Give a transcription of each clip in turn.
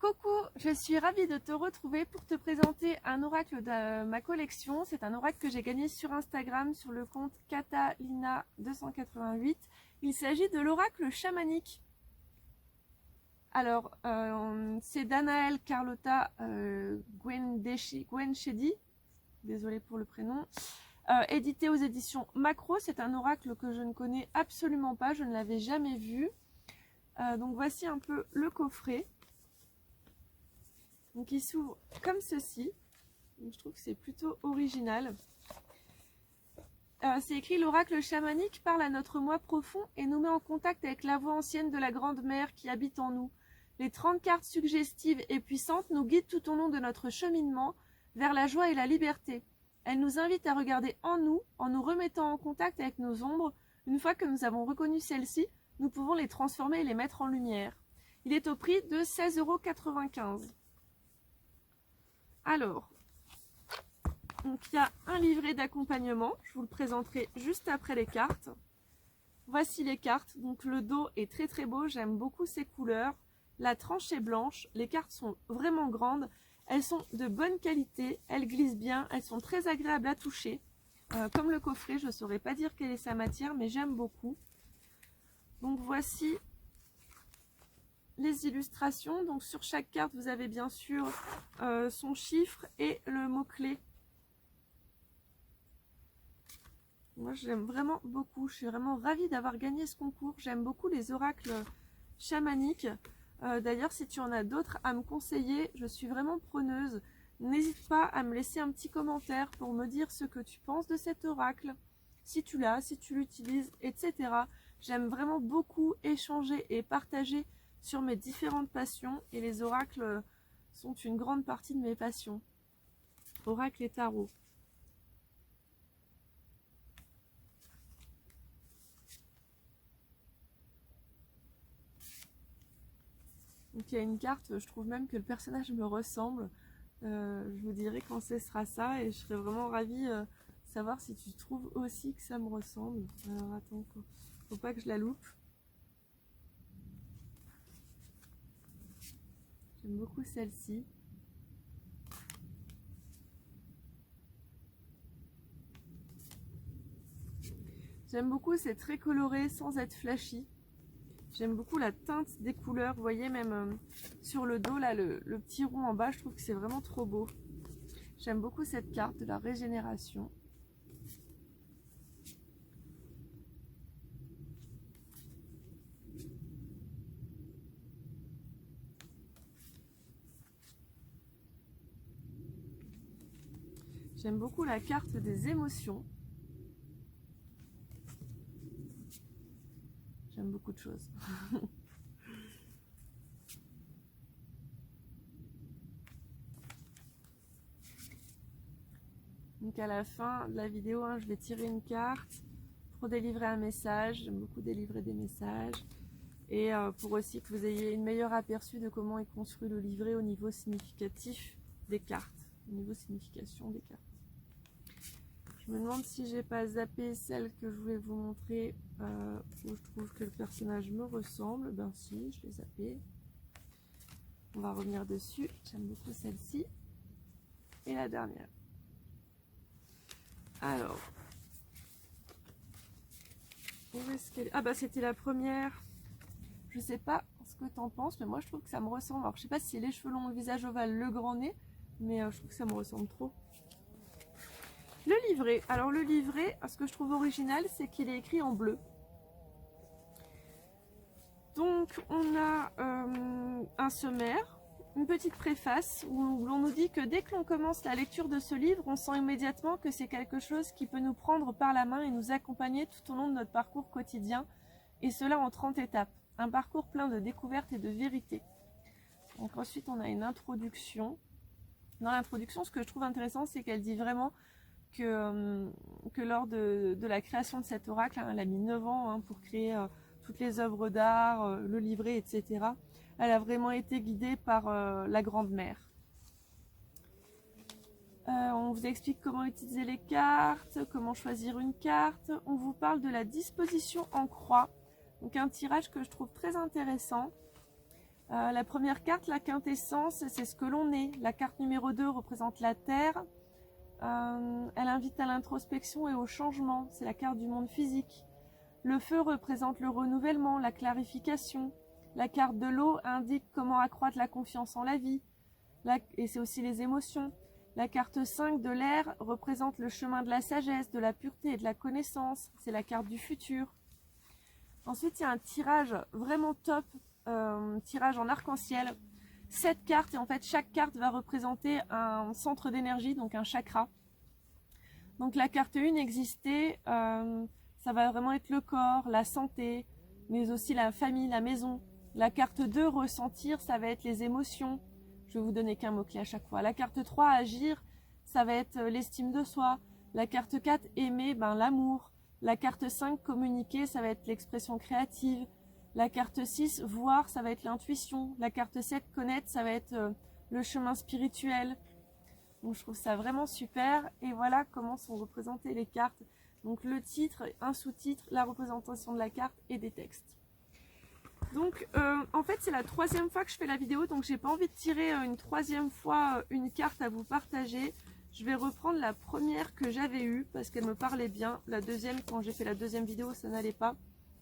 Coucou, je suis ravie de te retrouver pour te présenter un oracle de ma collection. C'est un oracle que j'ai gagné sur Instagram sur le compte Catalina288. Il s'agit de l'oracle chamanique. Alors, c'est d'Anaël Carlotta Guenchedi, désolée pour le prénom, édité aux éditions Macro. C'est un oracle que je ne connais absolument pas, je ne l'avais jamais vu. Donc voici un peu le coffret. Donc il s'ouvre comme ceci. Donc, je trouve que c'est plutôt original. C'est écrit: l'oracle chamanique parle à notre moi profond et nous met en contact avec la voix ancienne de la grande mère qui habite en nous. Les 30 cartes suggestives et puissantes nous guident tout au long de notre cheminement vers la joie et la liberté. Elles nous invitent à regarder en nous remettant en contact avec nos ombres. Une fois que nous avons reconnu celles-ci, nous pouvons les transformer et les mettre en lumière. Il est au prix de 16,95 €. Alors, donc il y a un livret d'accompagnement, je vous le présenterai juste après les cartes. Voici les cartes, donc le dos est très très beau, j'aime beaucoup ces couleurs. La tranche est blanche, les cartes sont vraiment grandes, elles sont de bonne qualité, elles glissent bien, elles sont très agréables à toucher. Comme le coffret, je ne saurais pas dire quelle est sa matière, mais j'aime beaucoup. Donc voici les illustrations. Donc sur chaque carte, vous avez bien sûr son chiffre et le mot-clé. Moi, je l'aime vraiment beaucoup. Je suis vraiment ravie d'avoir gagné ce concours. J'aime beaucoup les oracles chamaniques. D'ailleurs, si tu en as d'autres à me conseiller, je suis vraiment preneuse. N'hésite pas à me laisser un petit commentaire pour me dire ce que tu penses de cet oracle, si tu l'as, si tu l'utilises, etc. J'aime vraiment beaucoup échanger et partager sur mes différentes passions, et les oracles sont une grande partie de mes passions. Oracle et tarot. Donc il y a une carte, je trouve même que le personnage me ressemble. Je vous dirai quand ce sera ça, et je serais vraiment ravie de savoir si tu trouves aussi que ça me ressemble. Alors attends, faut pas que je la loupe. J'aime beaucoup celle-ci. J'aime beaucoup, c'est très coloré sans être flashy. J'aime beaucoup la teinte des couleurs. Vous voyez, même sur le dos, là, le petit rond en bas, je trouve que c'est vraiment trop beau. J'aime beaucoup cette carte de la régénération. J'aime beaucoup la carte des émotions. J'aime beaucoup de choses. Donc à la fin de la vidéo, je vais tirer une carte pour délivrer un message. J'aime beaucoup délivrer des messages. Et pour aussi que vous ayez une meilleure aperçu de comment est construit le livret au niveau significatif des cartes. Au niveau signification des cartes. Je me demande si j'ai pas zappé celle que je voulais vous montrer où je trouve que le personnage me ressemble. Ben si, je l'ai zappé. On va revenir dessus. J'aime beaucoup celle-ci. Et la dernière. Alors. Où est-ce qu'elle est ? Ah bah c'était la première. Je sais pas ce que tu en penses, mais moi je trouve que ça me ressemble. Alors je sais pas si c'est les cheveux longs, le visage ovale, le grand nez, mais je trouve que ça me ressemble trop. Le livret. Alors le livret, ce que je trouve original, c'est qu'il est écrit en bleu. Donc on a un sommaire, une petite préface où l'on nous dit que dès que l'on commence la lecture de ce livre, on sent immédiatement que c'est quelque chose qui peut nous prendre par la main et nous accompagner tout au long de notre parcours quotidien, et cela en 30 étapes. Un parcours plein de découvertes et de vérités. Donc ensuite on a une introduction. Dans l'introduction, ce que je trouve intéressant, c'est qu'elle dit vraiment que lors de la création de cet oracle, elle a mis 9 ans pour créer toutes les œuvres d'art, le livret, etc. Elle a vraiment été guidée par la grande mère. On vous explique comment utiliser les cartes, comment choisir une carte. On vous parle de la disposition en croix. Donc un tirage que je trouve très intéressant. La première carte, la quintessence, c'est ce que l'on est. La carte numéro 2 représente la Terre. Elle invite à l'introspection et au changement. C'est la carte du monde physique. Le feu représente le renouvellement, la clarification. La carte de l'eau indique comment accroître la confiance en la vie. Et c'est aussi les émotions. La carte 5 de l'air représente le chemin de la sagesse, de la pureté et de la connaissance. C'est la carte du futur. Ensuite, il y a un tirage vraiment top, tirage en arc-en-ciel. 7 cartes, et en fait, chaque carte va représenter un centre d'énergie, donc un chakra. Donc la carte 1, exister, ça va vraiment être le corps, la santé, mais aussi la famille, la maison. La carte 2, ressentir, ça va être les émotions. Je vais vous donner qu'un mot-clé à chaque fois. La carte 3, agir, ça va être l'estime de soi. La carte 4, aimer, l'amour. La carte 5, communiquer, ça va être l'expression créative. La carte 6, voir, ça va être l'intuition. La carte 7, connaître, ça va être le chemin spirituel. Donc je trouve ça vraiment super. Et voilà comment sont représentées les cartes. Donc le titre, un sous-titre, la représentation de la carte et des textes. Donc en fait c'est la 3e fois que je fais la vidéo, donc j'ai pas envie de tirer une 3e fois une carte à vous partager. Je vais reprendre la première que j'avais eue parce qu'elle me parlait bien. La deuxième, quand j'ai fait la 2e vidéo, ça n'allait pas.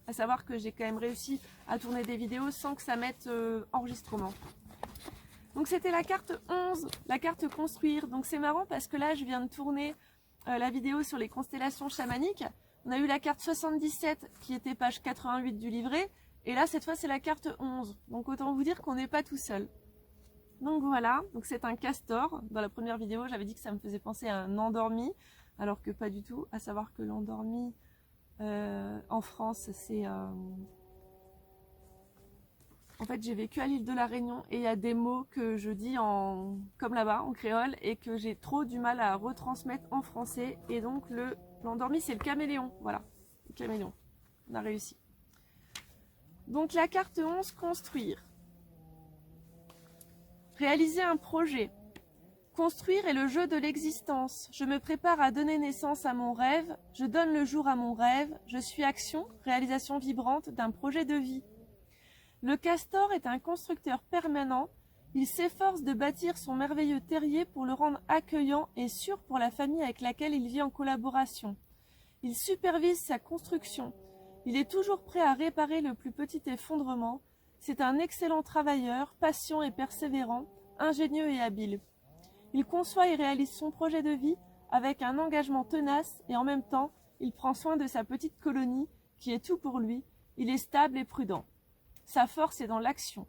À savoir que j'ai quand même réussi à tourner des vidéos sans que ça mette enregistrement. Donc c'était la carte 11, la carte construire. Donc c'est marrant parce que là je viens de tourner la vidéo sur les constellations chamaniques. On a eu la carte 77 qui était page 88 du livret. Et là, cette fois, c'est la carte 11. Donc, autant vous dire qu'on n'est pas tout seul. Donc, voilà. Donc, c'est un castor. Dans la première vidéo, j'avais dit que ça me faisait penser à un endormi. Alors que pas du tout. À savoir que l'endormi, en France, c'est... En fait, j'ai vécu à l'île de la Réunion. Et il y a des mots que je dis comme là-bas, en créole. Et que j'ai trop du mal à retransmettre en français. Et donc, l'endormi, c'est le caméléon. Voilà. Le caméléon. On a réussi. Donc la carte 11, construire. Réaliser un projet. Construire est le jeu de l'existence. Je me prépare à donner naissance à mon rêve. Je donne le jour à mon rêve. Je suis action, réalisation vibrante d'un projet de vie. Le castor est un constructeur permanent. Il s'efforce de bâtir son merveilleux terrier pour le rendre accueillant et sûr pour la famille avec laquelle il vit en collaboration. Il supervise sa construction. Il est toujours prêt à réparer le plus petit effondrement. C'est un excellent travailleur, patient et persévérant, ingénieux et habile. Il conçoit et réalise son projet de vie avec un engagement tenace et en même temps, il prend soin de sa petite colonie qui est tout pour lui. Il est stable et prudent. Sa force est dans l'action.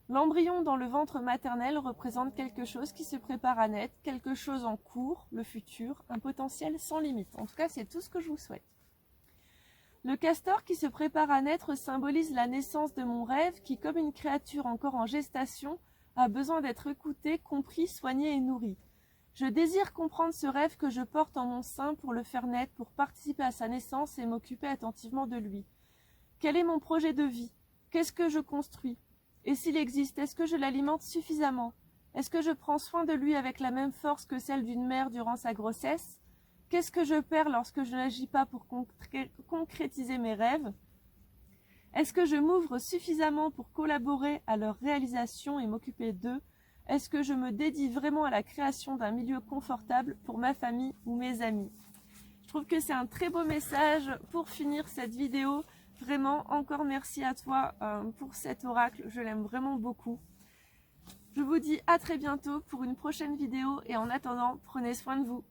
L'embryon dans le ventre maternel représente quelque chose qui se prépare à naître, quelque chose en cours, le futur, un potentiel sans limite. En tout cas, c'est tout ce que je vous souhaite. Le castor qui se prépare à naître symbolise la naissance de mon rêve qui, comme une créature encore en gestation, a besoin d'être écouté, compris, soigné et nourri. Je désire comprendre ce rêve que je porte en mon sein pour le faire naître, pour participer à sa naissance et m'occuper attentivement de lui. Quel est mon projet de vie? Qu'est-ce que je construis? Et s'il existe, est-ce que je l'alimente suffisamment? Est-ce que je prends soin de lui avec la même force que celle d'une mère durant sa grossesse? Qu'est-ce que je perds lorsque je n'agis pas pour concrétiser mes rêves? Est-ce que je m'ouvre suffisamment pour collaborer à leur réalisation et m'occuper d'eux? Est-ce que je me dédie vraiment à la création d'un milieu confortable pour ma famille ou mes amis? Je trouve que c'est un très beau message pour finir cette vidéo. Vraiment, encore merci à toi pour cet oracle. Je l'aime vraiment beaucoup. Je vous dis à très bientôt pour une prochaine vidéo et en attendant, prenez soin de vous.